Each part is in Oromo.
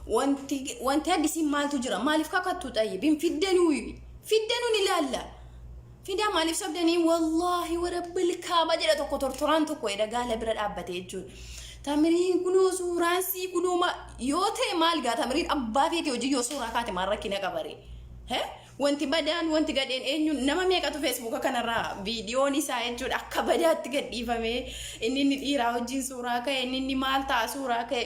wanti addisiin maaltu jira maaliif kakattu xayyibin fiddanuu ilaalla fidaa maaliif sabdanii wallahi warabbil kaaba jedha tokko tortoraan tokko edha gaala bira dhaabbatee jechuudha tamiriin kunoo suuraan sii kunoo yoo ta'e maal gaa tamiriin abbaa feete hojii yoo suuraa kaate maal rakkina qabare wanti badaan wanti gadheen eenyu nama meeqatu feesbuuka kanarraa viidiyoon isaa jechuudha akka badaatti gadhiifame inni dhiiraa wajjin suuraa ka'e inni maal ta'a suuraa ka'e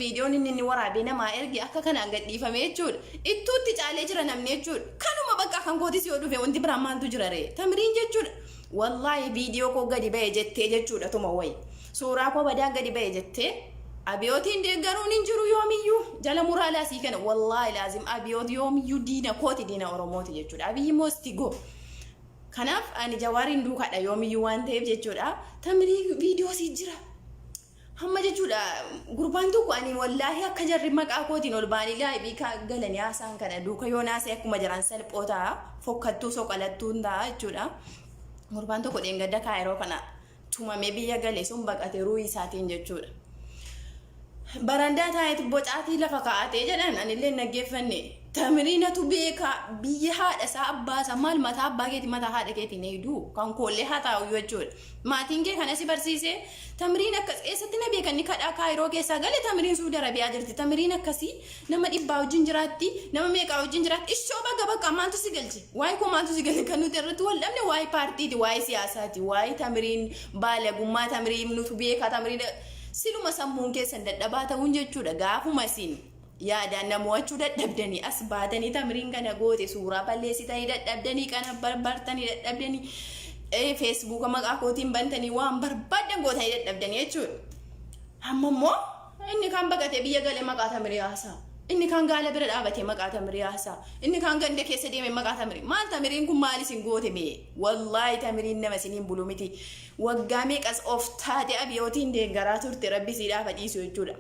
viidiyoon inni waraabee namaa erge akka kanaan gadhiifame jechuudha ittuutti caalee jira namni jechuudha kanuma bakka kan gootis yoo dhufe wanti biraan maaltu jira ree tamiriin jechuudha wallahi viidiyoo koo gadi ba'e jettee jechuudha tuma wayi suuraa koo badaan gadi ba'e jettee abiyootiin deeggaruun hin jiru yoomiyyuu jala muraalaa sii kana wallahi laazim abiyoot yoomiyyuu diina kooti diina oromooti jechuudha abiyyi moosti go kanaaf ani jawaariin duukaadha yoomiyyuu waan ta'eef jechuudha tamirii viidiyoo sii jira hamma jechuudha gurbaan tokko ani wallahi akka jarri maqaa kootiin ol baanii laabii galanii haasaan kana duuka yoo naasee akkuma jiran salphootaa fokkattuu soqalattuun ta'a jechuudha gurbaan tokko dheengadda kaayiroo kana tumamee biyya galee sun baqatee ruuyi isaatiin jechuudha barandaa taa'eeti bocaatii lafa kaa'atee jedhan anillee naggeeffanne tamiriinatu beeka biyya haadha isaa abbaasaa maal mataa abbaa keeti mataa haadha keetiin eegduu kan koollee haa taa'u jechuudha maatiin kee kana si barsiisee tamiriin akkas eessatti na beekanni kadhaa kaayiroo keessaa galee tamiriin Suudi Arabiyaa jirti tamiriin akkasii nama dhibbaa wajjin jiraatti nama meeqaa wajjin jiraatti ishoo bakka maaltu si galche waa'ee koo maaltu si galche kan nuti irratti wal dhabne waa'ee paartiiti waa'ee siyaasaati waa'ee tamiriin baalagummaa tamiriin nutu beeka tamiriin siluma sammuun keessan dadhabaa ta'uun jechuudha gaafuma siin yaadaan namo'achuu dadhabdanii as baatanii tamiriin kana goote suuraa balleessitanii dadhabdanii kana barbartanii dadhabdanii feesbuuka maqaa kootiin bantanii waan barbaadan gootanii dadhabdanii jechuudha amma immoo inni kan baqatee biyya galee maqaa tamirii haasaa inni kan gaala bira dhaabatee maqaa tamirii haasaa inni kan ganda keessa deeme maqaa tamirii maal tamiriin kun maal isin goote mee wallahi tamiriin nama isiniin bulu miti waggaa meeqas of taate abiyootiin deeggaraa turte rabbi siidhaaf dhiisu jechuudha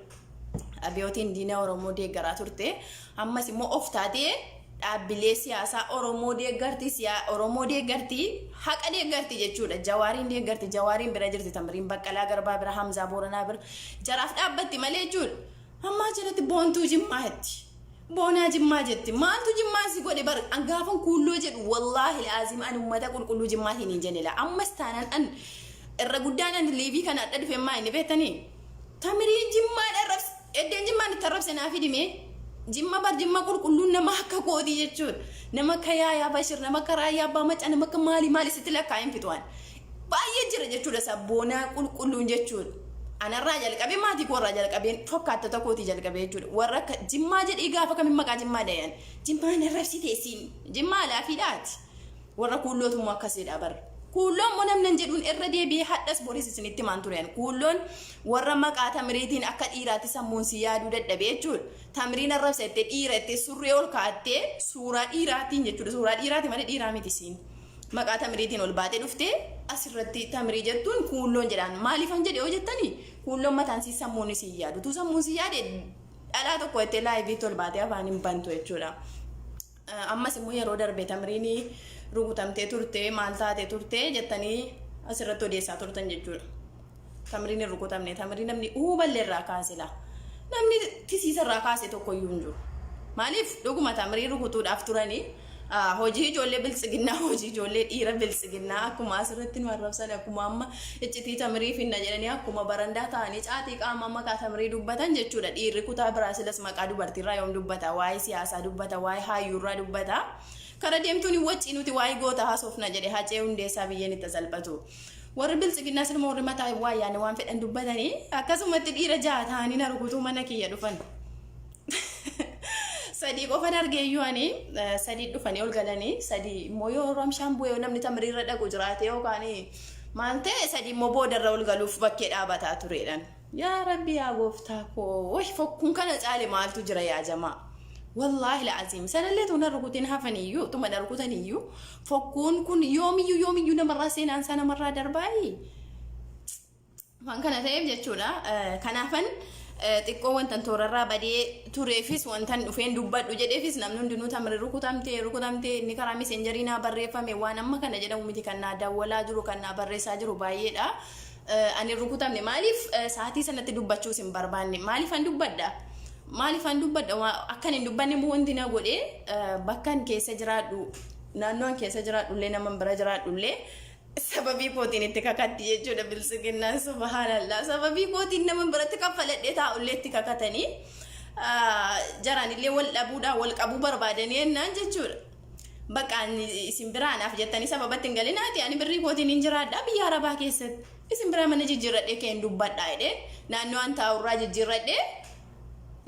abiyootiin diina oromoo deeggaraa turte ammas immoo of taatee dhaabbilee siyaasaa oromoo deeggartii haqa deeggartii jechuudha jawaariin deeggartii jawaariin bira jirti tamiriin baqqalaa garbaa bira hamzaa booranaa bira jaraaf dhaabbatti malee jechuudha ammaa jalatti boontuu jimmaatti boonaa jimmaa jetti maaltu jimmaa si godhe bar gaafan kuulloo jedhu wallahi laazim an ummata qulqulluu jimmaatiin hin jenne la ammas taanaan an irra guddaan an liivii kana adda dhufe maa inni beektanii tamirii jimmaa dharrabs eddeen jimmaan itti arrabse naa fidime jimma bar jimma qulqulluun nama akka koodii jechuudha nama akka yaayaa bashir nama akka raayyaa abbaa macaa nama akka maali sitti lakkaa'in fixuwaan baay'ee jira jechuudha sabboonaa qulqulluun jechuudha anarraa jalqabee maatii koorraa jalqabeen fokkaattota kootii jalqabee jechuudha warra akka jimmaa jedhii gaafa kamiin maqaa jimmaa dayan jimmaan arrabsitee siin jimmaa laafiidhaati warra kuullootummoo akkasiidha bar kuulloon moo namnan jedhuun irra deebi'ee hadhas boris isinitti maan tureen kuulloon warra maqaa tamiriitiin akka dhiiraatti sammuun si yaaduu dadhabee jechuudha tamiriin arrabsattee dhiirattee surree ol kaa'attee suuraa dhiiraatiin jechuudha suuraa dhiiraati malee dhiiraa miti siin maqaa tamiriitiin ol baatee dhuftee asirratti tamirii jettuun kuulloon jedhaan maaliifan jedhe yoo jettanii kuulloon mataan si sammuun si yaadu tu sammuun si yaade dhalaa tokko jettee laayiviitti ol baatee afaan hin bantu jechuudha ammas immoo yeroo darbe tamiriinii rukutamtee turte maal taatee turte jettanii asirratti odeessaa turtan jechuudha tamiriin hin rukutamne tamirii namni balleerraa kaase la namni tisiisarraa kaase tokkoyyuu hin jiru maaliif dhuguma tamirii rukutuudhaaf turanii hojii ijoollee biltsiginnaa hojii ijoollee dhiira biltsiginnaa akkuma asirratti nu arrabsan akkuma amma iccitii tamirii finna jedhanii akkuma barandaa ta'anii caatii qaama maqaa tamirii dubbatan jechuudha dhiirri kutaa biraasilas maqaa dubartiirraa yoom dubbata waa'ee siyaasaa dubbata waa'ee hayyuurraa dubbata kara deemtuun wacci nuti waa'ee goota haasofna jedhe hacee hundeessaa biyyeen itti salphatu warri biltsiginnaa silma warri mataa waa yaane waan fedhan dubbatanii akkasumatti dhiira jaha ta'anii na rukutuu mana kiyya dhufan sadii qofan argeeyyuu ani sadii dhufanii ol galanii sadii immoo yoo ramshaan bu'ee namni tamiriirra dhaqu jiraate yookaan maal ta'e sadii immoo boodarra ol galuuf bakkee dhaabataa turedhaan yaa rabbi yaa gooftaa koo fokkuun kana caale maaltu jira yaa jamaa wallahi la'azim sanallee tuna rukutiin hafaniyyuu tuma darkutaniyyuu fokkuun kun yoomiyyuu namarraa seenaan isaa namarraa darbaayi waan kana ta'eef jechuudha kanaafan xiqqoo wantan toorarraa badee tureefis wantan dhufeen dubbadhu jedheefis namni hundinuu tamirii rukutamtee inni karaa meseenjarii naa barreeffame waan amma kana jedhamu miti kan naa dawwalaa jiru kan naa barreessaa jiru baay'eedha ani rukutamne maaliif sa'aatii sanatti dubbachuus hin barbaanne maaliif an dubbadha maalifan dubbadha akkan hin dubbanne immoo wanti na godhe bakkan keessa jiraadhu naannoon keessa jiraadhu illee nama bira jiraadhu illee sababii kootiin itti kakatti jechuudha bilisiginnaan subhanallah sababii kootiin nama biratti kaffaladhee taa'u illee itti kakatanii jaraan illee wal dhabuudhaan wal qabuu barbaadanii ennaan jechuudha. Bakka isin biraanaaf jettanii sababatti hin galinaati ani birrii kootiin hin jiraadha biyya Arabaa keessatti isin biraa mana jijjiirradhee keen dubbadhaa jedhee naannoo an taa'urraa jijjiirradhee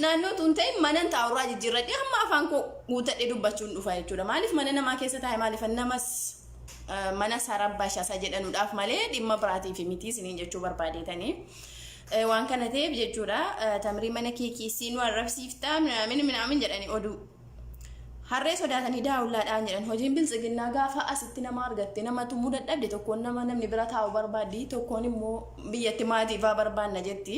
naannoo tun ta'e mana taa'urraa jijjiirradhee hamma afaan koo guutadhee dubbachuun dhufa jechuudha. Maaliif mana namaa keessa taa'e maaliif namas mana sarabbashaasa jedhanuudhaaf malee dhimma biraatii fi mitii isiniin jechuu barbaadeetanii waan kana ta'eef jechuudha. Tamrii mana keekii nu arrabsiiftaa minaamin jedhanii oduu harree sodaatanii daawullaadhaan jedhan hojiin bilisiginnaa gaafa asitti nama argatte nama tumuu dadhabde tokkoon namni bira taa'u barbaaddi tokkoon immoo biyyatti maatii fa'aa barbaanna jetti.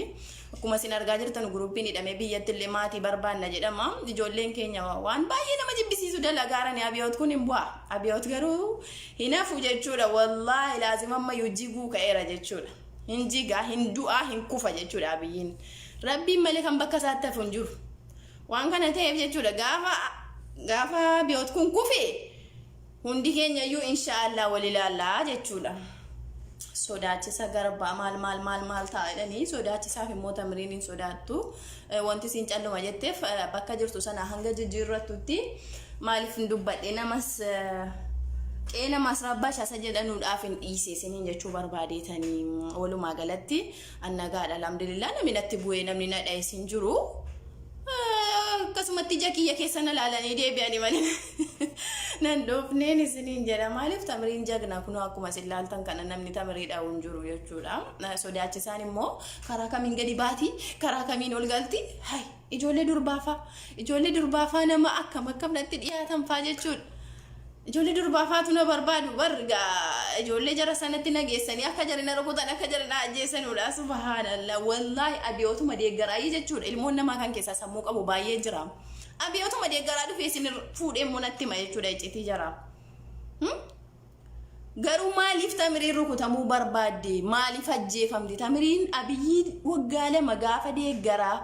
Akkuma isin argaa jirtan guruupiin hidhamee biyyatti illee maatii barbaanna jedhama. Ijoolleen keenya waan baay'ee nama jibbisiisu dalagaarani abiyoot kun hin bu'a. Abiyoot garuu hin hafu jechuudha. Wallaahi laazima amma jiguu ka'eera jechuudha. Hin jigaa hin du'aa hin kufa jechuudha abiyyiin. Rabbiin malee kan bakka isaatti hafu hin jiru. Waan kana ta'eef jechuudha gaafa abiyoot kun kufe hundi keenya iyyuu inshaallah wal ilaallaa jechuudha. Sodaachisa garbaa maal taa'edhanii sodaachisaaf immoo tamriin hin sodaattu wanti siin calluma jetteef bakka jirtu sana hanga jijjiirrattutti maaliif hin dubbadhe namas qeena masrabbashaasa jedhanuudhaaf hin dhiise isiniin jechuu barbaadeetanii walumaa galatti annagaadha alhamdulillah namni natti bu'ee namni na dha'isin jiru. Akkasumatti jakiyya keessa na laalanii deebi'anii malee nan dhoofneen isiniin jedha maaliif tamriin jagna kun akkuma isin laaltan kana namni tamriidha hin jiru jechuudha. Sodaachisaan immoo karaa kamiin gadi baati karaa kamiin ol galti hay ijoollee durbaafaa nama akkamatti dhiyaatan faa jechuudha. Ijoollee durbaafaatu na barbaadu bargaa ijoollee jara sanatti nageessanii akka jarina rukutan akka jarina ajjeesanuudha subhanallah wallahi abiyootuma deeggaraayii jechuudha. Ilmoon namaa kan keessaa sammuu qabu baay'ee jira. Abiyootuma deeggaraa dhufee isin fuudhee monatti ma jechuudha iccitii jara. Garuu maaliif tamiriin rukutamuu barbaadde maaliif ajjeefamti tamiriin abiyyi waggaa lama gaafa deeggaraa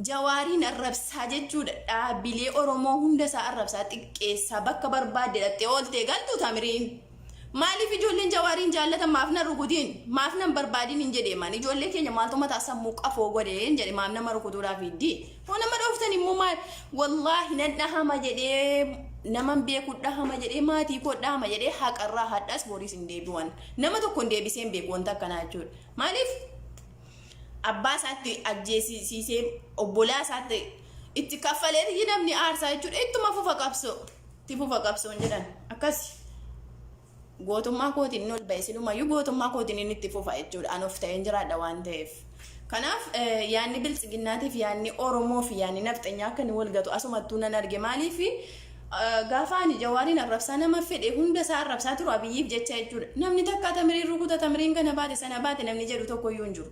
Jawaariin arrabsaa jechuudha. Dhaabbilee Oromoo hunda isaa arrabsaa xiqqeessaa bakka barbaadde dhattee ooltee galtu tamiriin. Maaliif ijoolleen jawaariin jaallatan maaf na rukutiin maaf nan barbaadin hin jedheeman ijoollee keenya maaltu mataa sammuu qafoo godheen jedhe maaf nama rukutuudhaaf hiddi. Hoo nama dhooftan immoo maal wallaahi nan dhahama jedhee naman beeku dhahama jedhee maatii koo dhahama jedhee haqarraa hadhaas boriis hin deebi'an nama tokko hin deebiseen beeku wanta akkanaa jechuudha. Maaliif abbaa isaatti ajjeesisee obbolaa isaatti itti kaffaleeti namni aarsaa jechuudha. Ittuma fufa qabsoon jedhan akkasi gootummaa kootiin ol ba'e silumayyuu gootummaa kootiin inni itti fufa jechuudha. An of ta'een jiraadha waan ta'eef. Kanaaf yaanni bilisiginnaatiif yaanni Oromoo fi yaanni nafxanyaa akka inni wal gatu asumattuu nan arge maaliif gaafa ani jawaariin arrabsaa nama fedhe hunda isaa arrabsaa turu abiyyiif jecha jechuudha. Namni takka tamiriin rukuta tamiriin kana baate sana baate namni jedhu tokkoyyuu hin jiru.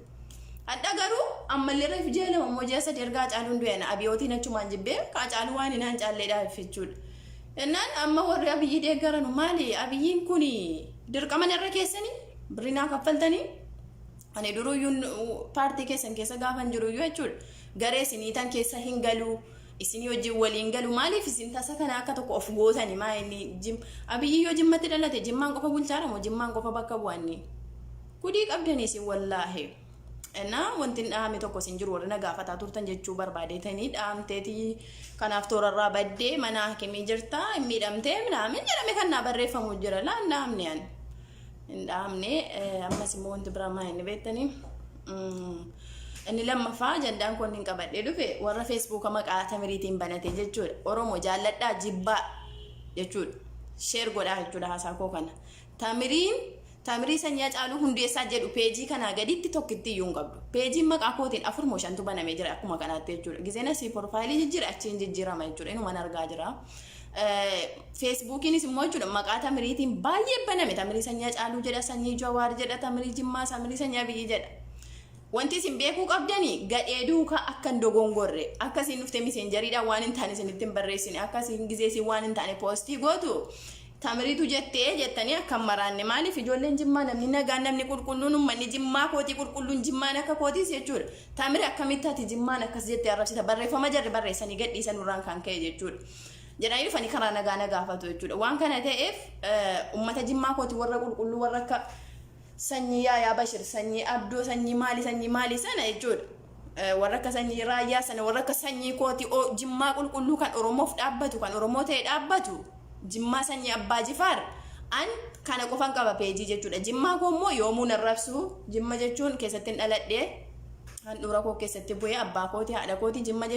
Adda garuu ammallee reef jeelama moja sadii ergaa caaluun du'eena abiyootiin achumaan jibbee qaacaaluu waan hinaan caalleedhaaf jechuudha. Innaan amma warri abiyyi deeggaranu maali abiyyiin kun dirqama irra keessanii birrinaa kaffaltanii ani duruyyuu paartii keessan keessa gaafan jiruyyuu jechuudha. Garee isiniitan keessa hin galuu isinii wajjin waliin galu maaliif isin tasa kana akka tokko of gootanii maa inni abiyyi yoo jimmatti dhalate jimmaan qofa bulchaadha moo jimmaan qofa bakka bu'anni kudii qabdanii isin wallaahi. Enna wanti dhaame tokko sin jiru warra gaafataa turtan jechuu barbaadeetanii dhaamteetii kanaaf toorarraa baddee mana hakimii jirta miidhamtee midhaamin jedhame kan naa barreeffamu jira laan dhaamne an hin dhaamne ammas immoo wanti biraa maa inni beektanii inni lammaffaa jandaan kun hin qabadhee dhufe warra feesbuuka maqaa tamiriitiin banate jechuudha. Oromoo jaalladhaa jibbaa jechuudha sheer godhaa jechuudha haasaa koo kana Tamirii sanyaa caaluu hundeessaa jedhu peejii kanaa gaditti tokkitti iyyuu hin qabdu. Peejiin maqaa kootiin 4 moo 5tu banamee jira akkuma kanaatti jechuudha. Gizeen asii profaayilii jijjiira achiin jijjiirama jechuudha. Inumaan argaa jira. Feesbuukiinis immoo jechuudha maqaa tamiriitiin baay'ee baname. Tamirii sanyaa caaluu jedha, sanyii jawaar jedha, tamirii jimmaa, tamirii sanyaa biyyi jedha. Wanti isin beekuu qabdanii gadhee duukaa akka hin dogongorre akkasiin dhuftee miseenjariidhaan waan hin taane isinitti hin barreessine akkasiin gizeesii waan hin taane poostii gootu. tamiriitu jettanii akka maraanne maaliif ijoolleen jimmaa namni nagaan namni qulqulluun ummanni jimmaa kootii qulqulluun jimmaan akka kootiis jechuudha. Tamiri akkamitti ati jimmaan akkas jettee arrabsita barreeffama jarri barreessanii gadhiisan irraan kan ka'e jechuudha. Jedhanii dhufanii karaa nagaa gaafatu jechuudha. Waan kana ta'eef ummata jimmaa kootii warra qulqulluu warra akka sanyii Yaayaa Bashir, sanyii Abdoo, sanyii maali sana jechuudha. Warra akka sanyii Raayyaa sana warra akka sanyii kootii jimmaa qulqulluu kan Oromoof dhaabbatu kan Oromoo ta'e dhaabbatu. Jimmaa sanyii Abbaa Jifaar an kana qofan qaba peejii jechuudha. Jimmaa koo immoo yoomuu narrabsu jimma jechuun keessatti dhaladhee handhuura koo keessatti bu'ee abbaa kootii haadha kootii jimma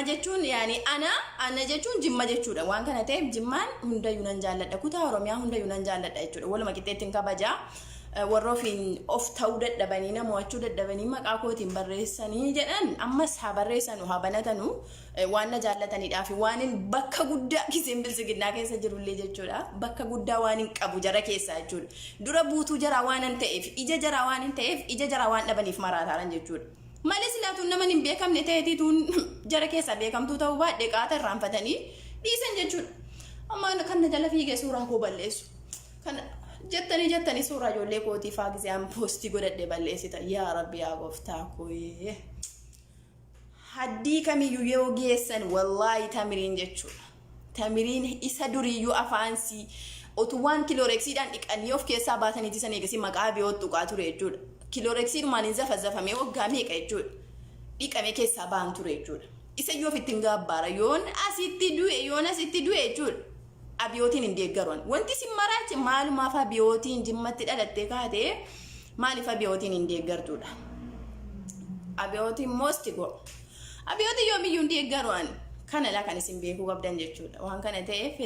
jechuun yaani ana jechuun jimma jechuudha. Waan kana ta'eef jimmaan hundayyuu nan jaalladha. Kutaa Oromiyaa hundayyuu nan jaalladha jechuudha. Waluma qixxeettiin kabajaa. Warra ofiin of ta'uu dadhabanii namo'achuu dadhabanii maqaa kootiin barreessanii jedhan ammas haa barreessanu haa banatanu waan na jaallatanidhaaf waan bakka guddaa kiseen bilisiginnaa keessa jirullee jechuudha. Bakka guddaa waan hin qabu jara keessaa jechuudha. Dura buutuu jaraa waan hin ta'eef ija jaraa waan hin ta'eef ija jaraa waan dhabaniif maraataaran jechuudha. Malee silaatuun nama hin beekamne ta'eetiituun jara keessaa beekamtuu ta'uu baadhee qaata irraanfatanii dhiisan jechuudha. Amma kan na jala fiigee suuraa koo balleessu. Jettanii suuraa ijoollee kootii faa gisee an poostii godhadhee balleessita. Yaa Rabbi yaa gooftaa kooyee. Haddii kamiyyuu yoo geessan wallaahi tamiriin jechuudha. Tamiriin isa duriyyuu afaansii otuwaan kilooreksiidhaan dhiqanii of keessaa baatanii san eegasii maqaa biyyoot tuqaa ture jechuudha. Kilooreksiidhumaan hin zafazafamee waggaa meeqa jechuudha. Dhiqamee keessaa ba'an ture jechuudha. Isa yoo ofitti hin gaabbaara yoon asitti du'e jechuudha. Abiyootiin hin deeggaruun wanti si maraachi maalumaaf abiyootiin jimmatti dhalattee kaatee maaliif abiyootiin hin deeggartuudha. Abiyootiin moostigo abiyootiin yoomiyyuu hin deeggaruun kanadha kan isin beekuu qabdan jechuudha. Waan kana ta'eef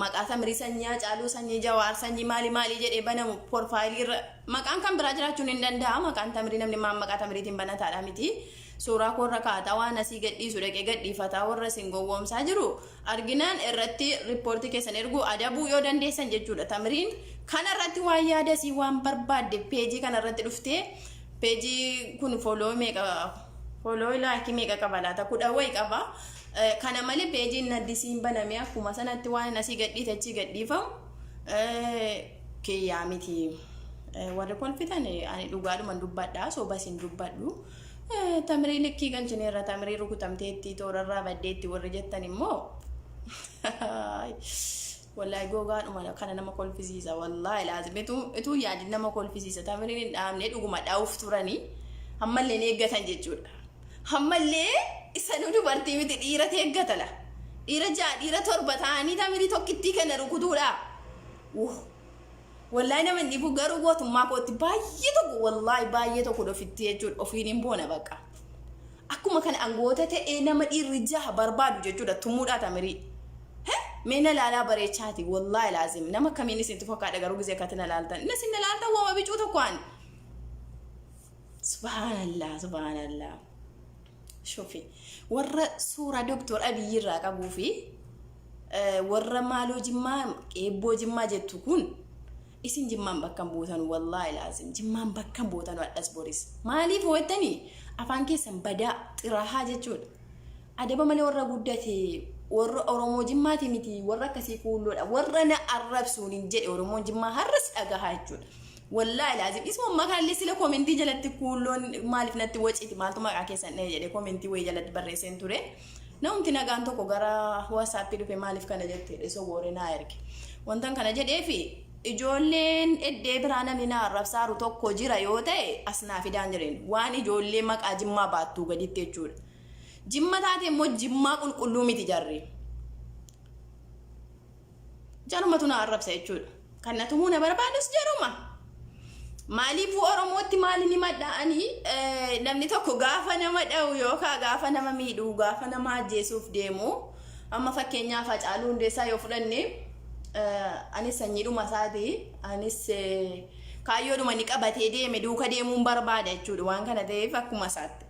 maqaa Tamirii sanyii Hacaaluu sanyii Jawaar sanyii maali jedhee banamu porfaayilii irra maqaan kan biraa jiraachuun hin danda'a. Maqaan Tamirii namni maqaa Tamiriitiin banataadha miti. Suuraa korra kaataa waan asii gadhiisu dhaqee gadhiifataa warra isin gowwoomsaa jiru arginaan irratti riippoortii keessan erguu adabuu yoo dandeessan jechuudha. Tamiriin kanarratti waan yaadasii waan barbaadde peejii kanarratti dhuftee peejii kun fooloo laakii meeqa qaba laata 10 wayi qaba. Kana malee peejiin naddisiin banamee akkuma sanatti waan asii gadhiitachii gadhiifamu kiyyaa miti. Warri kolfitan ani dhugaadhuman dubbadhaa soobas hin dubbadhu. Tamirii likkii galchineerra Tamirii rukutamteetti toorarraa baddeetti warri jettan immoo wallahi gogaadhuma kana nama kolfisiisa wallahi laazim ituu yaadin nama kolfisiisa. Tamiriin hin dhaamne dhuguma dhaa'uuf turanii hammallee ni eeggatan jechuudha. Hammallee isa nu dubartii miti dhiira eeggatala. Dhiira 6 dhiira 7 ta'anii Tamirii tokkittii kana rukutuudha. Wallahi nama dhiibu garuu gootummaa kootti baay'ee tokko dofitti jechuudha. Ofiin hin boona baqa. Akkuma kana angoota ta'ee nama dhiirri 6 barbaadu jechuudha tumuudha Tamirii. Meena laalaa bareechaati wallahi laazim nama kamiin isintu fakkaadha garuu gisee katina laaltan. Innis inni laaltan waama bicuu tokkoon. Subhanallah. Shofi warra suuraa Dr. Abiy irraa qabuu fi warra maaloo jimmaa eebboo jimmaa jettu kun isin jimmaan bakka buutan wallahi laazim jimmaan bakka buutan wadhas boris maaliif wettanii afaan keessan badaa xirahaa jechuudha. Adaba malee warra guddate warra Oromoo jimmaati miti warra akkasii kuulloodha warra na arrabsuun hin jedhe Oromoon jimmaa har'as dhagahaa jechuudha. Wallahi laazim isuma makaallee sila komentii jalatti kuulloon maaliif natti waciti maaltu maqaa keessan dhahee jedhe komentii wayii jalatti barreesseen ture. Namni nagaan tokko gara WhatsApp dhufe maaliif kana jettee soboore naa erge. Wantan kana jedheefi ijoolleen eddee biraa namni na arrabsaaru tokko jira yoo ta'e asnaa fidaan jireen waan ijoollee maqaa jimmaa baattuu gaditti jechuudha. Jimma taate immoo jimmaa qulqulluu miti jarri. Jarumatu na arrabsa jechuudha. Kan na tumuu na barbaadus jaruma. Maaliif Oromootti maali ni maddaa'anii namni tokko gaafa nama dha'u yookaan gaafa nama miidhuu gaafa nama ajjeesuuf deemu amma fakkeenyaaf Hacaaluu Hundeessaa yoo fudhanne anis sanyiidhuma isaati anis kaayyoodhuma ni qabatee deeme duuka deemuun barbaada jechuudha. Waan kana ta'eef akkuma isaatti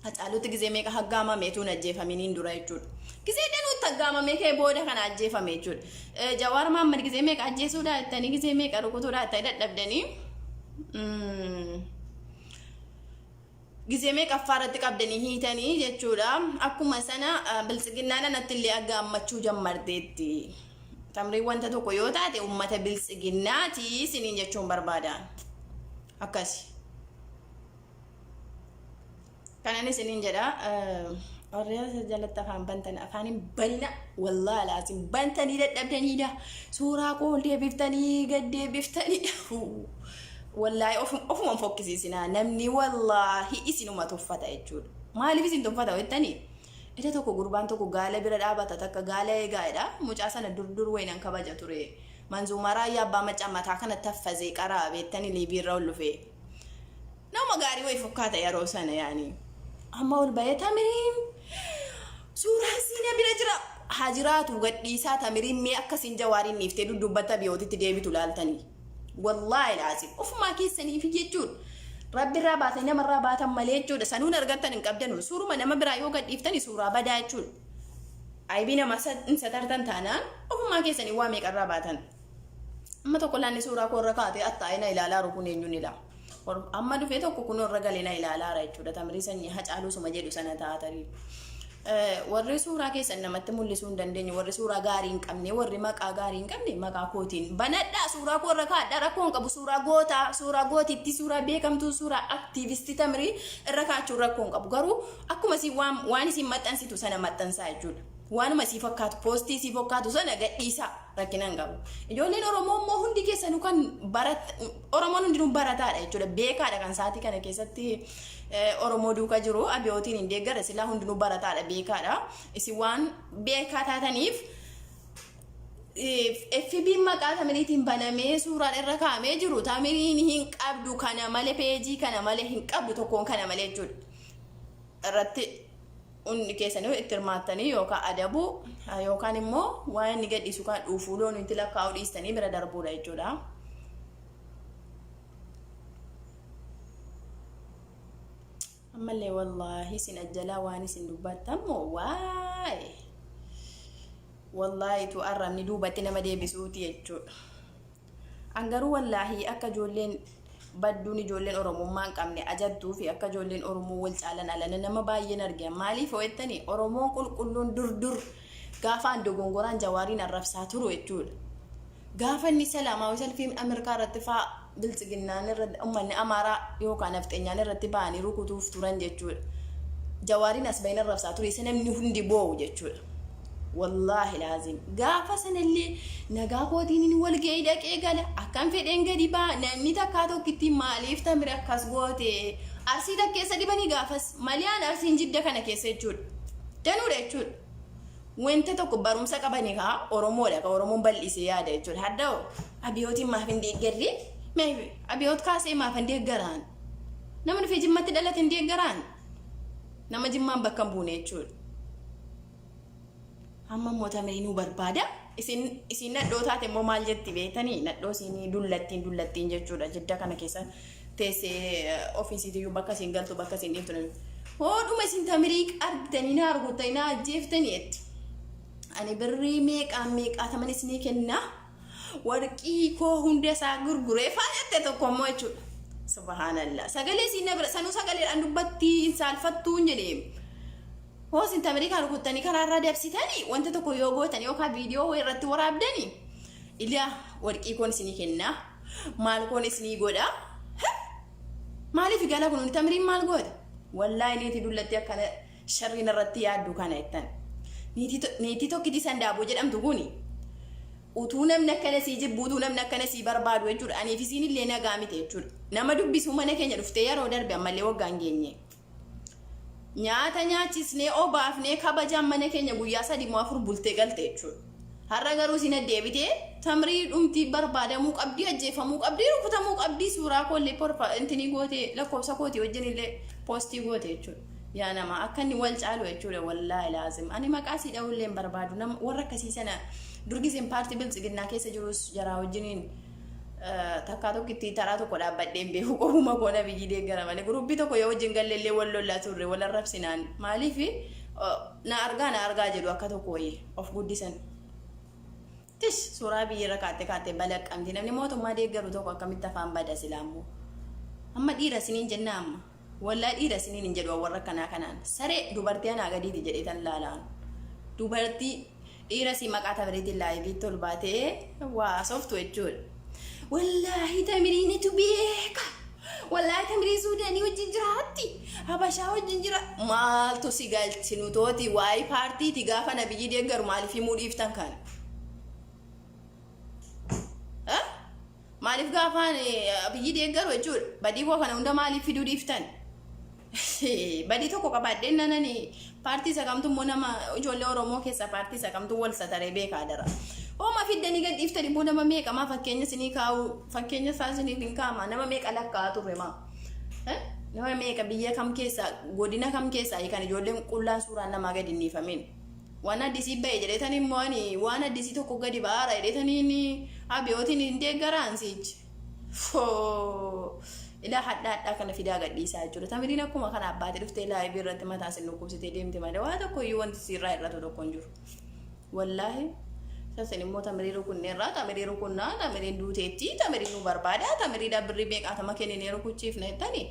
Hacaaluutti gisee meeqa haggaamameetu ajjeefaminiin dura jechuudha. Gisee danuutti haggaamamee kee booda kana ajjeefame jechuudha. Jawaar Mahammad gisee meeqa ajjeesuudhaa jettanii gisee meeqa rukutuudhaa jettanii dadhabdanii gizemee qaffaaratti qabdanii hiitanii jechuudha. Akkuma sana biltsiginnaan natti illee agaammachuu jammarteetti. Tamrii wanta tokko yoo taate uummata biltsiginnaati isiniin jechuun barbaadaan. Akkasi. Kanan isiniin jedha. Warreen jalatti afaan bantan afaanin banna wallahi laasim bantanii dadhabdaniidha. Suuraa koo deebiftanii gad deebiftaniidha. Wallahi ofuma fokkisiisinaa namni wallahi isinuma tuffata jechuudha. Maaliif isin tuffata jettanii? Ida tokko gurbaan tokko gaala bira dhaabata takka gaala eegaadha. Mucaa sana dur waynan kabaja ture. Manzumaraa yaabbaa macaa mataa kana taffazee qaraa beettanii liibiirra ol dhufee. Nama gaarii wayi fakkaata yeroo sana yaani. Amma ol bahee Tamiriin suuraa siina bira jira. Hajiraatu gadhiisaa Tamiriin mee akkasiin jawaariin niiftee duddubbata biyootitti deebitu laaltanii. Wallahi laazim ofumaa keessaniif jechuudha. Rabbi irraa baatanii nama irraa baatan malee jechuudha. Sanuun argattan hin qabdanu. Suuruma nama biraa yoo gadhiiftanii suuraa badaa jechuudha. Aybii nama satartan taanaan ofumaa keessanii waa meeqa irraa baatan. Amma tokko laanni suuraa koo irra kaatee attaa'ina ilaalaa rukun eenyuun ilaala. Amma dhufee tokko kun irra galee na ilaalaa jechuudha. Tamrii sanyii hacaaluu suma jedhu sana taatanii. Warri suuraa keessan namatti mul'isuu hin dandeenye, warri suuraa gaarii hin qabne, warri maqaa gaarii hin qabne maqaa kootiin banadhaa suuraa koo irra kaadhaa rakkoo hin qabu. Suuraa gootaa, suuraa gootitti, suuraa beekamtuu, suuraa aktiivistii Tamrii irra kaachuun rakkoo hin qabu. Garuu akkuma isin waan isin maxxansitu sana maxxansaa jechuudha. Waanuma si fakkaatu poostii si fakkaatu sana gadhiisaa rakkina hin qabu. Ijoolleen Oromoo immoo hundi keessanuu kan Oromoon hundinuu barataadha jechuudha. Beekaadha kan sa'aatii kana keessatti Oromoo duuka jiru. Abiyootiin hin deeggara silaa hundinuu barataadha beekaadha. Isin waan beekaa taataniif FB maqaa Tamiriitiin banamee suuraan irra kaa'amee jiru. Tamiriin hin qabdu kana malee peejii kana malee hin qabdu tokkoon kana malee jechuudha. Irratti undi keessanii itti hirmaattanii yookaan adabu yookaan immoo waan inni gadhiisu kan dhuufuu loon itti lakkaa'uu dhiistanii bira darbuudha jechuudha. Ammallee wallahi isin ajjalaa waan isin dubbattan moo waay wallahi tu arrabni duubatti nama deebisuuti jechuudha. Angaruu wallahi akka ijoolleen badduun ijoolleen Oromummaa hin qabne ajattuu fi akka ijoolleen Oromoo wal caalan alana nama baay'een argan. Maaliif ho'ettanii Oromoon qulqulluun dur gaafaan dogongoraan jawaariin arrabsaa turu jechuudha. Gaafa inni salaamaa salfiin Ameerikaa irratti faa biltsiginnaan irratti uummanni Amaaraa yookaan Nafxeenyaan irratti ba'anii rukutuuf turan jechuudha. Jawaariin as bahin arrabsaa ture isa namni hundi boo'u jechuudha. Wallahi laazim gaafa sanallee nagaa kootiin wal ga'ii dhaqee gala akkam fedhen gadi baa namni takkaa tokkitti maaliif Tamiri akkas goote arsii takkeessa dibanii gaafas maliyaan arsiin jidda kana keessa jechuudha. Danuudha jechuudha. Wanta tokko barumsa qabanii kaa Oromoodha ka Oromoon bal'isee yaada jechuudha. Hadda'u abiyootiin maaf hin deeggarre abiyoot kaasee maaf hin deeggaraan nama dhufee jimmatti dhalate hin deeggaraan nama jimmaan bakka hin buune jechuudha. Amma immoo Tamiriinuu barbaada. Isin nadhoo taate immoo maal jetti beektanii? Nadhoo isinii dullattiin jechuudha. Jidda kana keessa teessee ofiisiitiyyuu bakka isin galtu bakka isin dhiiftu. Hoodhuma isin Tamirii argitanii na arguttanii na ajjeeftanii jetti. Ani birrii meeqaa taman isinii kennaa? Warqii koo hunda isaa gurguree faayyatte tokko immoo jechuudha. Subhaanallah. Sagalee isin na bira sanuu sagaleedhaan dubbatti hin saalfattuun jedhee. Hoosin Tamirii kan rukuttanii karaarraa dabsitanii wanta tokko yoo gootan yookaan viidiyoo irratti waraabdanii ilaa warqii koon isinii kennaa maal koon isinii godha maaliif gala kun Tamiriin maal godha wallahi neeti dullatti akkana sharriin irratti yaaddu kana jettan neeti tokkitti sandaaboo jedhamtu kuni utuu namni akkana sii jibbu utuu namni akkana sii barbaadu jechuudha. Aniif isiin illee nagaa miti jechuudha. Nama dubbisuu mana keenya dhuftee yeroo darbe ammallee waggaan geenye. Nyaata nyaachisnee obaafnee kabajaan mana keenya guyyaa 3-4 bultee galte jechuudha. Har'a garuu isin deebitee Tamirii dhumtii barbaadamuu qabdii ajjeefamuu qabdii rukutamuu qabdii suuraa koollee intinii gootee lakkoofsa kootii wajjin illee poostii goote jechuudha. Yaa nama akka inni wal caalu jechuudha wallahi laazim. Ani maqaa sii dha'ullee hin barbaadu nama warra akkasii sana durgisiin paartii biltsiginnaa keessa jirus jaraa wajjiniin takkaa tokkitti taraa tokko dhaabbadheen beeku qofuma koona biyyi deeggara malee gurubbii tokko yoo wajjin galleellee wal lollaa turre wal arrabsinaan maaliif na argaa jedhu akka tokko wayii of guddisan. Tish suuraa biyyirra kaatte balaqqamti namni mootummaa deeggaru tokko akkamitti afaan bada silaammoo amma dhiira siniin jenna amma wallahi dhiira siniin hin jedhu warra kanaan saree dubartii anaa gadiiti jedheetan laalaan dubartii dhiira si maqaa tabariitiin laayiviitti ol baatee waa softu jechuudha. Wallahi tamiriinitu beeka. Wallahi tamirii Suudaanii wajjin jiraatti. Habashaa wajjin jira. Maaltu si galchinu tooti waa'ee paartiiti gaafa nabiyyi deeggaru maaliif himuu dhiiftan kana? Maaliif gaafaan biyyi deeggaru jechuudha. Badii koo kana hunda maaliif fiduu dhiiftan? Badii tokko qabaadheen nanani paartii sakamtu immoo nama ijoollee Oromoo keessaa paartii sakamtu wal sataree beekaa dara. Ooma fiddanii gad dhiiftani immoo nama meeqa maa fakkeenya sinii kaa'u fakkeenya isaa sinii hin kaa'ama nama meeqa lakkaa turre maa? Nama meeqa biyya kam keessaa godina kam keessaa kan ijoolleen qullaan suuraan namaa gadi hin dhiifamin. Waan addisii ba'e jedheetanii immoo waan addisii tokko gadi ba'aara jedheetanii abiyootiin hin deeggaraan sichi. Ila hadhaadhaa kana fidaa gadhiisaa jechuudha. Tamiriin akkuma kana abbaatee dhuftee laayivii irratti mataa sin dhukkubsitee deemte malee waa tokko iyyuu wanti sirraa irratti tokko hin jiru. Wallaahi sasin immoo tamirii rukunneerraa tamirii rukunnaa tamiriin duuteetti tamiriin nu barbaadaa tamirii dabbirrii beekaatama kenninee rukuchiifna jettanii.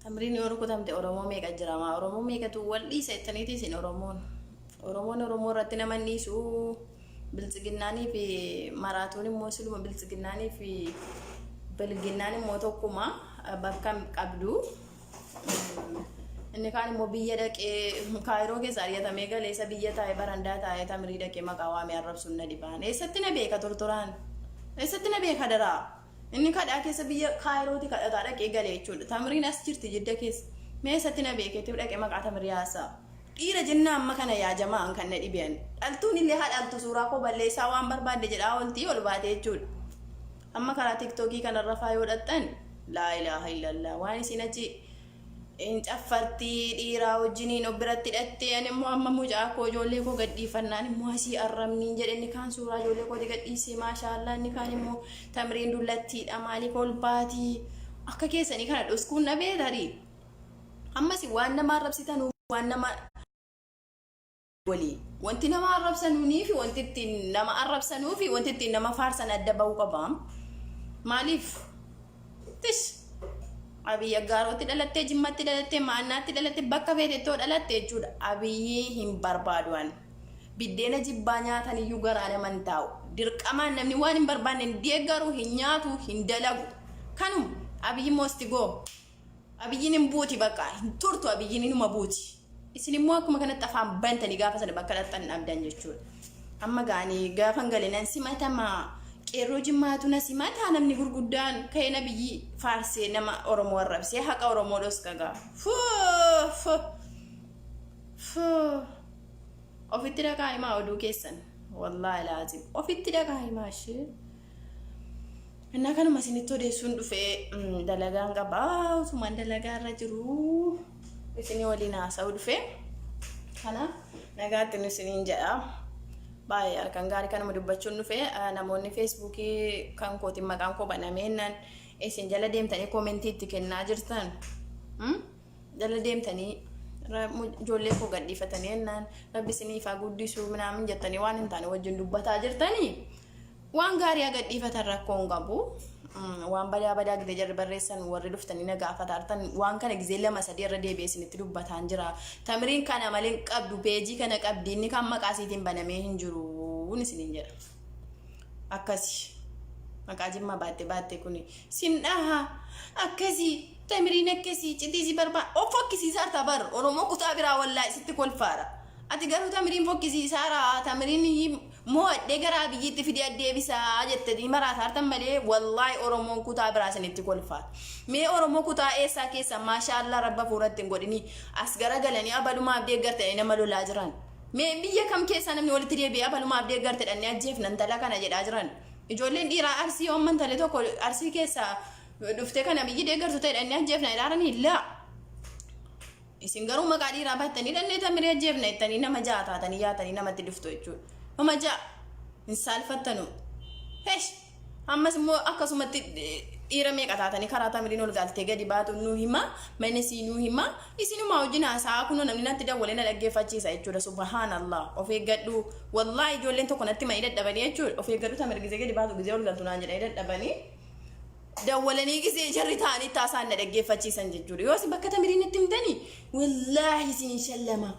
Tamiriin yoo rukutamte Oromoo meeqa jiramaa Oromoo meeqatu wal dhiisa jettaniiti isin Oromoon irratti nama niisu bilchiginnaanii fi maraatoon immoo siluma bilchiginnaanii fi bilchiginnaan immoo tokkuma bakka qabdu. Inni kaan immoo biyya dhaqee Kaayiroo keessa ariyatamee galeessa biyya taa'ee barandaa taa'ee tamirii dhaqee maqaa waamee arrabsuun na dibaan. Eessatti na beeka tortoraan? Eessatti na beeka daraa? Inni kadhaa keessa biyya Kaayirooti kadhataa dhaqee galee jechuudha. Tamiriin as jirti Jidda keessa. Mee eessatti na beekeetti dhaqee maqaa tamirii haasaa. Dhiira jennaa amma kana yaajamaan kan na dhibeen. Dhaltuun illee haadhaltu suuraa koo balleessaa waan barbaadde jedhaa oltii ol baatee jechuudha. Amma karaa tiktookii kanarra faa yoo dhaqxan laa ilaaha illallah waan isin achi in caffartii dhiiraa wajjiniin of biratti hidhattee ani immoo amma mucaa koo ijoollee koo gadhiifannaan immoo asii arrabniin jedhe inni kaan suuraa ijoollee kooti gadhiisee maashaallah inni kaan immoo tamiriin dullattiidha maaliif ol baatii akka keessanii kana dhoskuun na beetarii ammas waan nama arrabsitan waan nama walii wanti nama arrabsanuunii fi wanti ittiin nama arrabsanuu fi wanti ittiin nama faarsan adda bahuu qabaam maaliif tish Abiyyi Aggaarooti dhalattee Jimmatti dhalattee Maannaatti dhalattee bakka feetettoo dhalattee jechuudha. Abiyyi hin barbaaduwan biddeena jibbaa nyaatan iyyuu garaa naman taa'u. Dirqamaan namni waan hin barbaanne hin deeggaru hin nyaatu hin dalagu. Kanuma Abiyyi moostigoo. Abiyyiin hin buuti bakka hin turtu Abiyyiin inuma buuti. Isin immoo akkuma kanatti afaan bantanii gaafa sana bakka dhaqxan dhabdan jechuudha. Amma gaanii gaafa galinan simatamaa. Qeerroo Jimmaatu na simataa namni gurguddaan ka'ee nabiyyi faarsee nama Oromoo arrabsee haqa Oromoo dhoskagaa. Ofitti dhagaa himaa oduu keessan. Wallaahi laazim. Ofitti dhagaa himaa ishee. Innaa kanuma isinitti odeessuun dhufee dalagaan qabaa. Utumaan dalagaa irra jiru. Isinii waliin haasa'uu dhufee. Kana nagaatti nu isiniin jedhaa. Baay'ee harkaan gaarii kanuma dubbachuun dhufee namoonni feesbuukii kan kootiin maqaan koo banameennan isin jala deemtanii koomentii itti kennaa jirtan jala deemtanii ijoollee koo gadhiifatanii ennaan rabbi isiniif haa guddisuu minaamin jettanii waan hin taane wajjin dubbataa jirtanii waan gaarii gadhiifatan rakkoo hin qabu waan badaa gidee jarri barreessan warri dhuftanii na gaafatartan waan kana gizee 2-3 irra deebi'ee isinitti dubbataan jira. Tamiriin kana malee qabdu peejii kana qabdi inni kan maqaa isiitiin banamee hin jiru isiniin jedha. Akkasi maqaa Jimmaa baatte kuni simdhaa akkasi tamiriin akkasi citiisi barbaada of fokkisiisaa tabar Oromoo kutaa biraa wallaahi sitti kolfaadha. Ati garuu tamiriin fokkisiisaara tamiriin moo adde garaa biyyitti fidee deebisaa jettanii maraata hartan malee wallaahi Oromoon kutaa biraa sanitti kolfaadha. Mee Oromoo kutaa eessaa keessa maashaallah rabba fuuratti hin godhini as gara galanii abalumaaf deeggartanii nama lolaa jiran. Mee biyya kam keessa namni walitti deebi'ee abalumaaf deeggartanii ajjeefnan tala kana jedhaa jiran. Ijoolleen dhiiraa arsii hoomman tale tokko arsii keessa dhuftee kana biyyi deeggartu ta'edhanii ajjeefna jedhaaranii illaa. Isin garuu maqaa dhiiraa baattanii dhannee tamirii ajjeefna jettanii nama ja'a taatanii yaatanii namatti dhuftu jechuudha. Nama ja'a hin saalfattanu. Heesh ammas immoo akkasumatti dhiira meeqa taatanii karaa tamiriin ol galtee gadi baatu nuu hima manesii nuu hima isinumaa wajjin haasaa kunoo namni natti dawwalee na dhaggeeffachiisa jechuudha. Subhaanallah of eeggadhu wallaahi ijoolleen tokko natti ma'ii dadhabanii jechuudha. Of eeggadhu tamir gizee gadi baatu gizee ol galtu naan jedhanii dadhabanii dawwalanii gisee jarri ta'anii taasaan na dhaggeeffachiisan jechuudha. Yoo si bakka tamiriin itti himtanii wallaahi siin shallama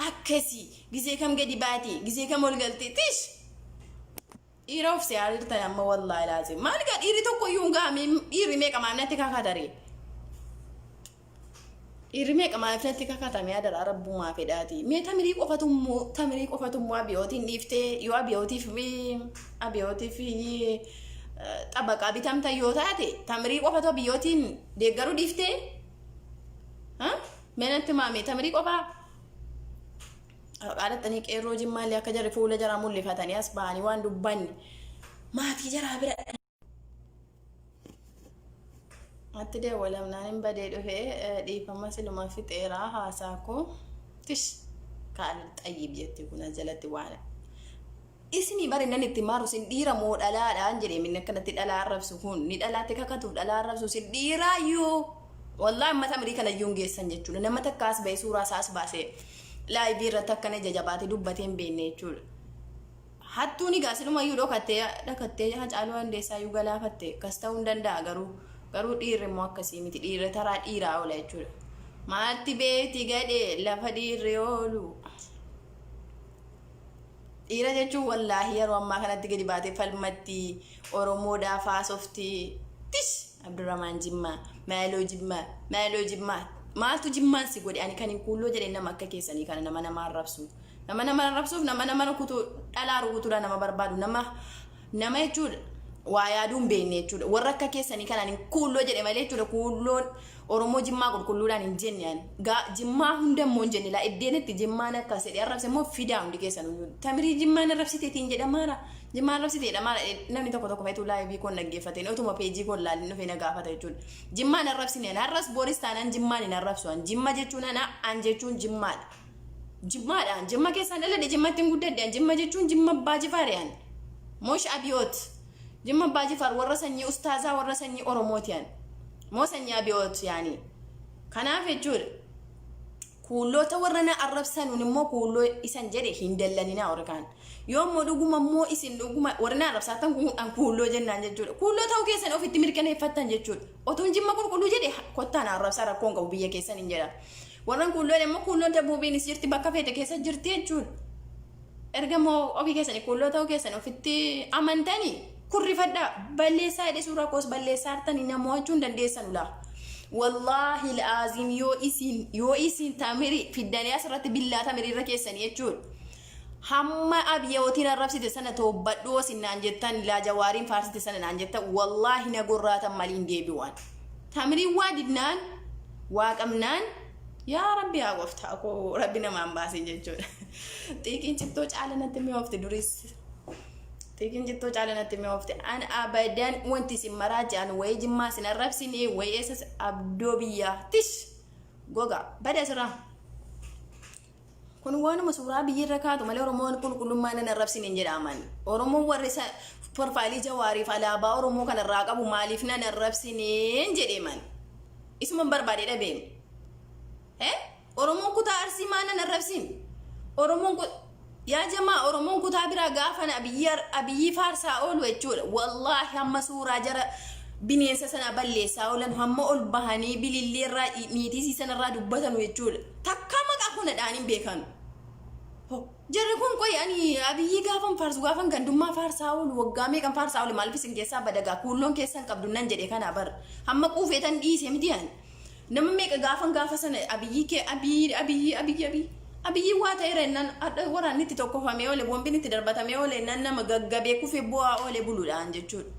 akkasii gisee kam gadi baati gisee kam ol galti tish dhiira of siyaartan amma wallaahi laazim maal gaa dhiirri tokko iyyuu gaamee dhiirri meeqa maamnatti kakaataree dhiirri meeqa maamnatti kakaatamee adara rabbumaa fedhaati mee tamirii qofatummoo abiyootiin dhiiftee yoo abiyootiif xabaqaa bitamta yoo taate tamirii qofatu abiyootiin deeggaruu dhiiftee meenatti maamee tamirii qofaa qaalattanii qeerroo jimmaallee akka jarri fuula jaraa mul'ifatanii as ba'anii waan dubbanni maatii jaraa bira atti deewwalamnaan hin badee dhufee dhiifama siluma fixeeraa haasaa koo tish kaal xayyib jettee kun jalatti waan isini bari nan itti maaru sin dhiira moo dhalaadhaan jedhee minne akkanatti dhalaa arrabsu kun ni dhalaatti kakatuuf dhalaa arrabsu sin dhiiraa yoo wallahi ammata Ameerikaa layyuun geessan jechuudha nama takkaas ba'ee suuraa isaas baasee laayivii irratti akkana jajabaatee dubbatee hin beekne jechuudha. Hattuuni gaasilumayyuu dhakattee Hacaaluu Hundeessaayyuu galaafatte kas ta'uu hin danda'a garuu dhiirri immoo akkasii miti dhiirri taraa dhiiraa oola jechuudha. Maalti beekti gadhee lafa dhiirri oolu. Dhiira jechuun wallaahi yeroo ammaa kanatti gadi baatee falmatti Oromoodhaa faasofti tish Abdurrahman Jimmaa maaloo Jimmaa maaltu jimmaan si godhe ani kan hin kuulloo jedhee nama akka keessanii kana nama arrabsu nama arrabsuuf nama rukutu dhalaa rukutuudha nama barbaadu nama jechuudha waa yaaduun beekne jechuudha warra akka keessanii kana hin kuulloo jedhe malee jechuudha kuulloon Oromoo Jimmaa qulqulluudhaan hin jenne Jimmaa hundammoo hin jenne laa iddeenetti Jimmaan akkas jedhe arrabse immoo fidaa hundi keessan tamirii Jimmaan arrabsiteetiin jedhamaara Jimmaan arrabsiteedha maara namni tokko feetu laayivii koon dhaggeeffateen otuma peejii koon laalin dhufee na gaafata jechuudha Jimmaan arrabsineen har'as booris taanaan Jimmaan hin arrabsu Jimma jechuun an jechuun Jimmaadha Jimma keessaan dhaladhe Jimmatti hin guddadhe Jimma jechuun Jimma Abbaa Jifaariyaan moosh abiyoot Jimma Abbaa Jifaar warra sanyii ustaazaa warra sanyii Oromootiyaan moo sanyii abiyoot yaani kanaaf jechuudha kuulloota warra na arrabsanuun immoo kuulloo isan jedhe hin dallanina orgaan yoo immoo dhuguma immoo isin dhuguma warra na arrabsaatan kun an kuulloo jennaan jechuudha kuulloo ta'uu keessan ofitti mirkaneeffattan jechuudha otuun Jimma qulqulluu jedhe kottaan arrabsaa rakkoon qabu biyya keessan hin jedha warran kuulloon immoo kuulloon dabbuubiinis jirti bakka feete keessa jirti jechuudha erga immoo ofii keessanii kuulloo ta'uu keessan ofitti amantanii kurrifadhaa balleessaa jedhe suuraa koos balleessaa hartanii namo'achuun dandeessan ulaa wallahi alazim yoo isin tamiri fiddanii asirratti billaa tamiri irra keessanii jechuudha hamma abiyootiin arrabsite sana tobbadhoo sinnaan jettan laa jawaariin faarsite sana naan jettan wallahi na gorraatan maliin deebi'uwan tamirii waa didnaan waa qabnaan yaa rabbi haa gooftaa koo rabbi namaan baasin jechuudha xiiqiin cittoo caalanatti mi'oofte duris Tekin jitto caalanatti mi'oofte an abadan wanti sin maraajaan way Jimmaa sin arrabsine way eessas abdoo biyyaa tish goga bada sirraa kun waanuma suuraa biyyirra kaatu malee Oromoon qulqullummaan hin arrabsine hin jedhaman Oromoon warri porfaayilii Jawaariif alaabaa Oromoo kanarraa qabu maaliif nan arrabsine hin jedheman isuma barbaade dhabeen Oromoon kutaa Arsii maan nan arrabsin Oromoon yaa jamaa Oromoon kutaa biraa gaafan abiyyi faarsaa oolu jechuudha wallaahi hamma suuraa jara bineensa sana balleessaa oolan hamma ol bahanii bililleerraa niitii sanarraa dubbatanu jechuudha takka maqaa kunadhaan hin beekanu jarri kun qoy ani abiyyi gaafan faarsu gaafan gandummaa faarsaa oolu waggaa meeqan faarsaa oolu maaliif isin keessaa badagaa kuulloon keessan qabdu nan jedhe kana bar hamma quufeetan dhiise midiyaan nama meeqa gaafa sana abiyyi abiyyi waa ta'eera nan waraannitti tokkofamee oole boombiin itti darbatamee oole nan nama gaggabee kufee bu'aa oole buluudhaan jechuudha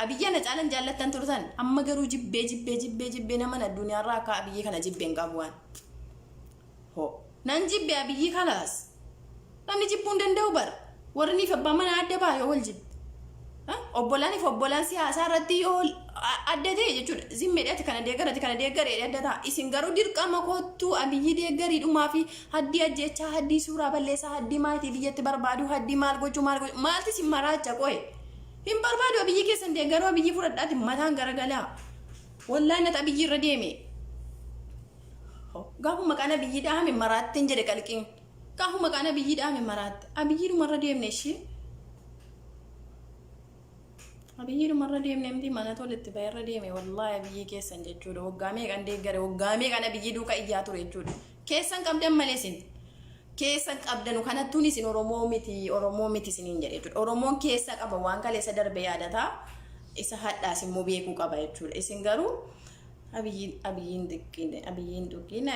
abiyyi na caalan jaallattan turtan amma garuu jibbee nama addunyaarraa akka abiyyi kana jibbeen qabuwaan nan jibbee abiyyi kalaas namni jibbuu hin danda'u bar warriniif abbaa mana adda baay'ee wal jibbe obbolaaniif obbolaan siyaasaa irratti yoo adda ta'e jechuudha zimmeedhaatti kana deeggaree adda ta'a isin garuu dirqama kottuu abiyyi deeggarii dhumaa fi haddii ajjechaa haddii suuraa balleessaa haddii maatii biyyatti barbaadu haddii maal gochuu maalti sin maraacha qo'e hin barbaadu abiyyi keessan deeggaruu abiyyi fudhadhaati mataan garagalaa wallaahi nata abiyyi irra deeme gaafuma kana abiyyi dhaame maraattiin jedhe qalqiin gaafuma kana abiyyi dhaame maraatte abiyyi dhumarra deemne ishee Abiyyi marra deemnee miti mana tolitti bayirra deeme wallahi abiyyi keessan jechuudha waggaa meeqan deeggare waggaa meeqan abiyyi duuka iyyaa ture jechuudha keessan qabdan malee isin keessan qabdanu kanattuun isin oromoo miti isiniin jedhe jechuudha oromoon keessa qaba waan kaleessa darbe yaadataa isa hadhaas immoo beekuu qaba jechuudha isin garuu abiyyiin dukkina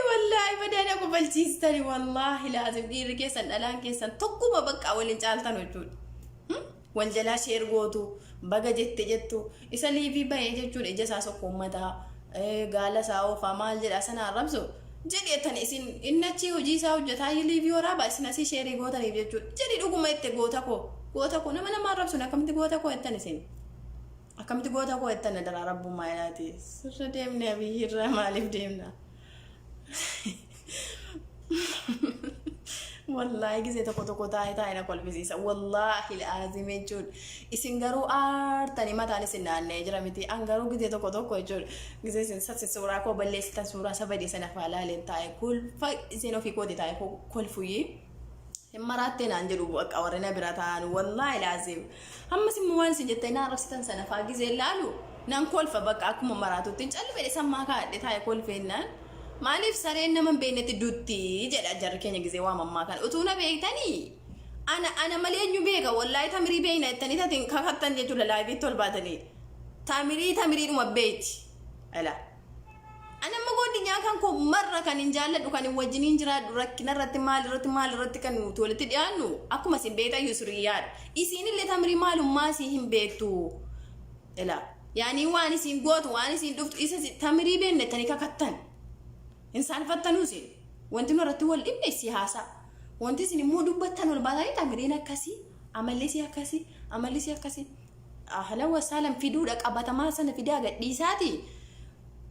wallahi badana ko balchiistani wallahi laazim dhiirri keessan dhalaan keessan tokkuma bakka waliin caaltan jechuudha wal jalaa sheer gootu baga jettu isa liivii bahee jechuudha ija isaa sokko ummataa gaala isaa oofaa maal jedha sana arrabsu jedheetan isin innachi hojii isaa hojjetaa liivii waraabaa isin asii sheerii gootaniif jechuudha jedhi dhuguma itti goota koo nama arrabsuun akkamitti goota koo jettan isin akkamitti goota koo jettan daraa rabbummaa ilaati sirra deemne abiyyirra maaliif deemna wallahi gizee tokko taa'ee na kolfisiisa wallahi laazim jechuudha isin garuu aartanii mataan isin naannee jira miti an garuu gizee tokko jechuudha gizee isin sassi suuraa koo balleessitan suuraa sabadii sana faalaaleen taa'e kolfa isin ofii kooti taa'e kolfuyyii maraattee naan jedhu bakka warreen bira ta'an wallahi laazim ammas immoo waan isin jettee naan rabsitan sana faa gizee laalu naan kolfa bakka akkuma maraatutti hin callee sammaa kaadhe taa'e kolfeennaan maaliif sareen nama beeknetti dutti jedha jarri keenya gizee waa mammaa kan utuu na beektanii ana malee eenyu beeka wallahi tamirii beekna jettanii tatiin kakattan jechuudha laayiviitti ol baatanii tamirii dhuma beekti ala ana amma godinyaa kan koo marra kan hin jaalladhu kan hin wajjiniin jiraadhu rakkina irratti maal irratti kan nuti walitti dhiyaannu akkuma isin beektan yusuriyaadha isinillee tamirii maalummaa isii hin beektu ala yaani waan isin gootu waan isin dhuftu isa tamirii beekna jettanii kakattan insan fattanuusi wanti nuratti wal dhibne siyaasa wanti isin immoo dubbattan wal baatanii tamiriin akkasii amallisii akkasii ahlan wasaalan fiduudha qabatamaa sana fidaa gadhiisaati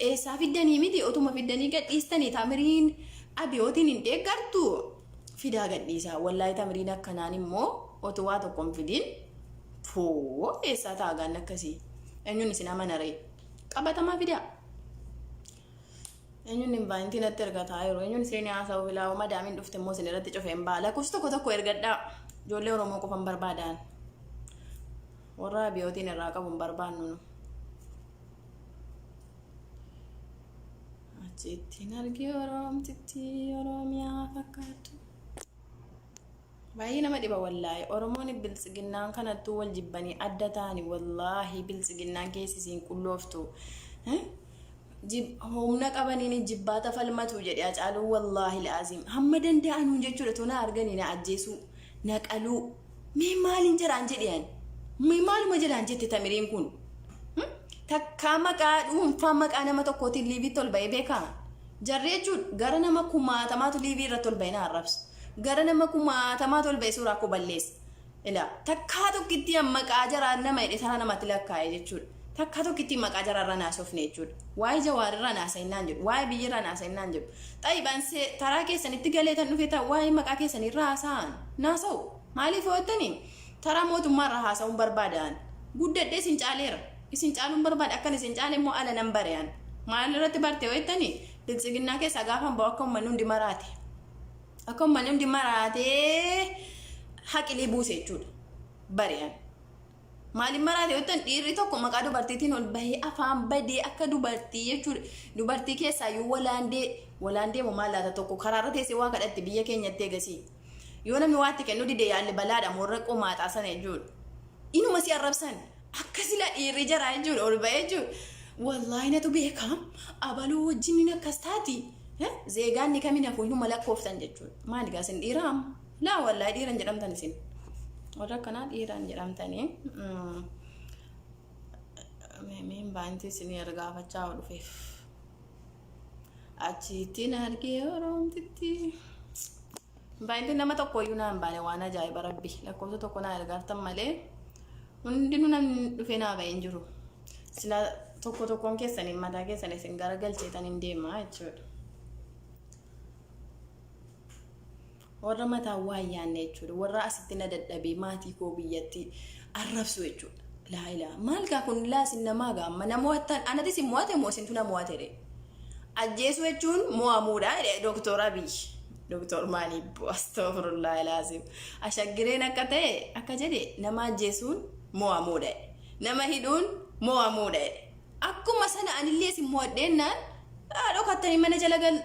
eessaa fiddanii miti otuma fiddanii gadhiistanii tamiriin abiyootiin hin deeggartu fidaa gadhiisaa wallahi tamiriin akkanaan immoo otu waa tokko hin fidin foo eessaa taagaan akkasii eenyuun isin amanaree qabatamaa fidaa eenyuun hin baay'intiin atti ergataa jiru eenyuun isin haasa'u filaa madaamin dhufte immoo isin irratti cufeen baala kuus tokko ergadhaa ijoollee oromoo qofan barbaadan warra abiyootiin irraa qabu hin barbaannu achittiin argee oroomtitti oromiyaa fakkaatu baay'ee nama dhiba wallaahi oromoon biltsiginnaan kanattuu wal jibbanii adda ta'anii wallaahi biltsiginnaan keessisiin qullooftu humna qabaniin jibbaata falmatu jedhe Hacaaluu wallahi laazim hamma danda'anu jechuudha tona arganii na ajjeesu na qaluu mee maalin jiraan jedheen mee maaluma jiraan jette tamiriin kun takka maqaa dhuunfaa maqaa nama tokkootiin liiviitti ol ba'ee beekaa jarri jechuudha gara nama kumaatamaatu liivii irratti ol ba'ee na arrabsu gara nama kumaatamaatu ol ba'ee suuraa koo balleessa ila takkaa tokkitti maqaa jaraan nama hidhe sana namatti lakkaa'e jechuudha takka tokkitti maqaa jararra naasofne jechuudha waa'ee jawaarirra naasainnaan jedhu waa'ee biyyirra naasainnaan jedhu xaayibaan taraa keessanitti galeetan dhufe ta'a waa'ee maqaa keessanirra haasa'an naasa'u maaliif hojjetanii taraa mootummaarra haasa'uun barbaadan guddadhee isin caaluun barbaada akkan isin caale immoo ala nan bare'an maal irratti barte hojjetanii biltsiginnaa keessaa gaafan ba'u akka uummanni hundi maraatee haqilii buuse jechuudha bare'an maaliin maraate wettan dhiirri tokko maqaa dubartiitiin ol bahee afaan badee akka dubartii jechuudha dubartii keessaa yoo walaandee maal laata tokko karaarra teessee waa kadhatti biyya keenyatti eegasii yoo namni waatti kennu didee yaalli balaadha morra qomaaxaa sana jechuudha inuma si arrabsan akkasila dhiirri jaraa jechuudha ol bahee jechuudha wallahi natu beekam abaluu wajjin akkas taati zeegaanni kamiin hafu inuma lakkooftan jechuudha maali gaasin dhiiraam laa wallahi dhiiran jedhamtan isin warra kanaa dhiiraan jedhamtanii meemeen baantii isinii ergaafachaa dhufeef achittiin argee oroomtitti baantiin nama tokko iyyuu naan baane waan ajaa'iba rabbi lakkoofsa tokko naa ergaaftan malee hundinuu namni dhufee naa ba'een jiru sila tokkoon keessanii mataa keessanii isin garagalcheetan hin deemaa jechuudha warra mataa waa yaanne jechuudha warra asitti na dadhabee maatii koo biyyatti arrabsu jechuudha laa ilaa maal gaa kun laasin namaa gaamma namoottan anatis mo'ate moo isintu na mo'ate ajjeesu jechuun mo'amuudha Dr. Abiy Doktor Maanii astaghfirullah lazim. Ashaggireen akka ta'e akka jedhe nama ajjeesuun mo'amuudha. Nama hidhuun mo'amuudha. Akkuma sana anillee si mo'adheennaan dhokattanii mana jala gal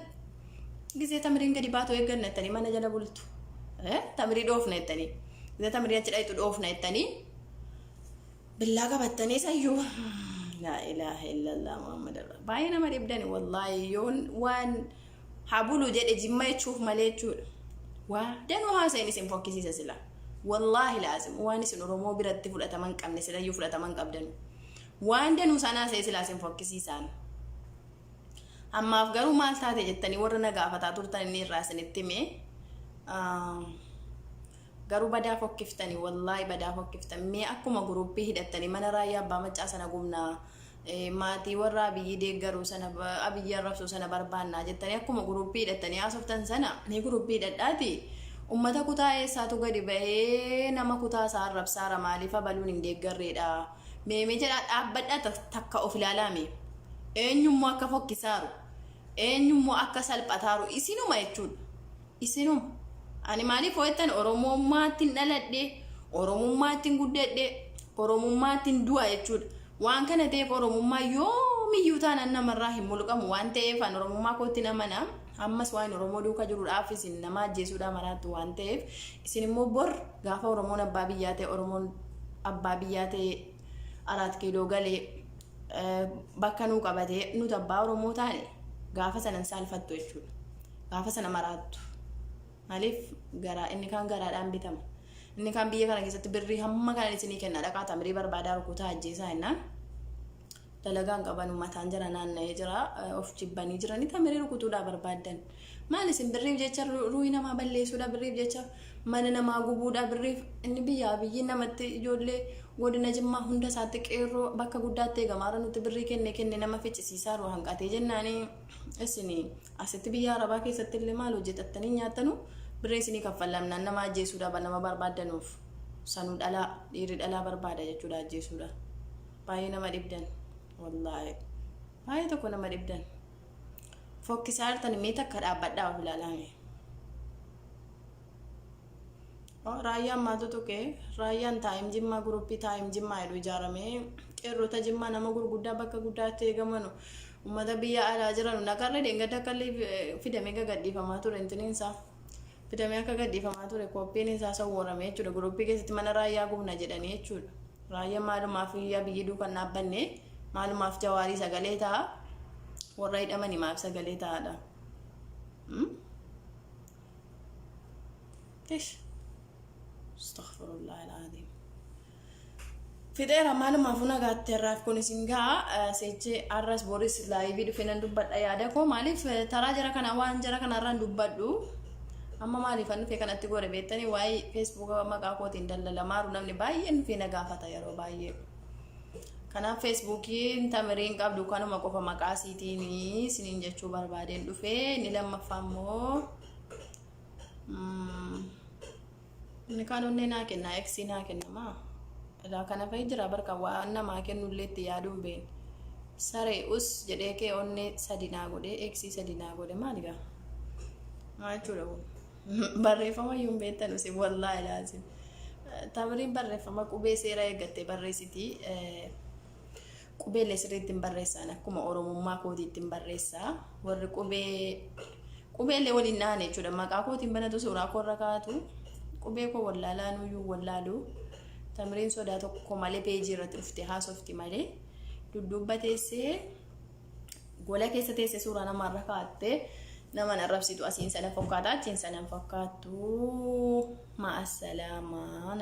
gisee tamiriin gadi baatoo eeggannattanii mana jala bultu. Tamirii dhoofna jettanii. Gisee tamirii achi dhayitu dhoofna jettanii. Billaa qabattanii sayyuu. La ilaha illallah Muhammad rasul. Baay'ee nama dhibdani wallahi yoon waan habulu jedhe jimma jechuuf malee jechuudha. Waa danuu haasa'in isin fokkisiisa sila. Wallahi laazim waan isin Oromoo biratti fudhataman qabne silayyuu fudhataman qabdan. Waan danuu sanaa ta'e sila isin fokkisiisaan. Ammaaf garuu maal taate jettanii warra na gaafataa turtan inni irraa isinitti hime. Garuu badaa fokkiftanii wallahi badaa fokkiftanii mee akkuma guruppii hidhattanii mana raayyaa abbaa maccaa sana gumnaa maatii warra abiyyi deeggaruu sana abiyyi arrabsuu sana barbaannaa jettanii akkuma guruppii hidhattanii haasoftan sana ni guruppii hidhadhaati ummata kutaa eessaatu gadi bahee nama kutaa isaa arrabsaara maaliif abaluun hin deeggarreedha meemee jedhaa dhaabbadhaa takka of ilaalaame eenyummoo akka fokkisaaru eenyummoo akka salphataaru isinuma jechuudha isinuma. Ani maaliif ho'ettan Oromummaattiin dhaladhe, Oromummaattiin guddadhe, Oromummaattiin du'a jechuudha. Waan kana ta'eef Oromummaa yoomiyyuu taanaan namarraa hin mulqamu waan ta'eef an Oromummaa kootti namana. Ammas waan Oromoo duuka jiruudhaaf isin nama ajjeesuudhaa maraattu waan ta'eef isin immoo bor gaafa Oromoon abbaa biyyaa ta'e Oromoon abbaa biyyaa ta'e araat kiiloo galee bakka nuu qabatee nuti abbaa Oromoo taane gaafa sanan saalfattu jechuudha. Gaafa sana maraattu. Maaliif garaa inni kan garaadhaan bitama. Inni kan biyya kana keessatti birrii hamma kana isinii kenna dhaqaa tamirii barbaadaa rukutaa ajjeesaa jennaan. Dalagaan qaban uummataan jira naanna'ee jira of jibbanii jiranii tamirii rukutuudhaa barbaadan. Maal isin birriif jecha ruuyi namaa balleessuudhaa birriif jecha mana namaa gubuudhaa birriif inni biyyi namatti ijoollee godina Jimmaa hunda isaatti qeerroo bakka guddaatti eegamaara nuti birrii kenne nama ficcisiisaa roo hanqatee jennaanii isin asitti biyya Arabaa keessatti illee maal hojjetattanii nyaatanu birrii isinii kaffallamnaan nama ajjeesuudhaa nama barbaadanuuf sanuu dhalaa dhiirri dhalaa barbaada jechuudha ajjeesuudha. Baay'ee nama dhibdan wallahi baay'ee tokko nama dhibdan fokkisaa jirtan meeta akka dhaabbadhaa of ilaalame. Raayyaan maaltu tuqe raayyaan taa'im Jimmaa guruppii taa'im Jimmaa jedhu ijaaramee qeerrota Jimmaa nama gurguddaa bakka guddaatti eegamanu ummata biyya alaa jiran nagarra deengada akkallee fidamee gadhiifamaa ture intiniinsaa fidamee akka gadhiifamaa ture koppiin isaa sawwaramee jechuudha guruppii keessatti mana raayyaa gubna jedhanii jechuudha. Raayyaan maalumaaf biyyi duukan dhaabbanne maalumaaf Jawaarii sagalee ta'a warra hidhamanii maaf sagalee ta'aadha. Astaghfirullah alazim. Fidera maluma funa gatte raf kun singa seche arras boris live dhufenan dubbadha yaada ko malif tara jara kana waan jara kana ran dubbadhu amma malif an fe kanatti gore beetani wayi Facebook maqaa kootiin dallala maaru namni baay'een fi nagaafata yeroo baay'ee kana Facebookiin tamiriin qabdu kanuma qofa maqaa siitiini sinin jechuu barbaadeen dhufee ni lammaffaa immoo ni kaanonni naa kenna eksi naa kennama ila kana fay jira barka waan nama kennulleetti yaaduun been saree us jedhee kee onne sadinaa godhe eksi sadinaa godhe maaliga maachuudha barreeffama yuun beektan usi wallahi laazim tamiriin barreeffama qubee seera eeggattee barreessiti qubee lesiriitti barreessan akkuma Oromummaa kootiitti barreessaa warri qubeellee waliin naane jechuudha maqaa kootiin banatu suuraa korra kaatu qubee ko wallaalaan uyyuu wallaalu tamiriin sodaa tokko malee peejii irratti dhufte haasofti malee dudduubba teessee gola keessa teessee suuraa namarra kaatte nama arrabsitu asiin sana fokkaataa achiin sana fakkaattu ma'asalaamaa.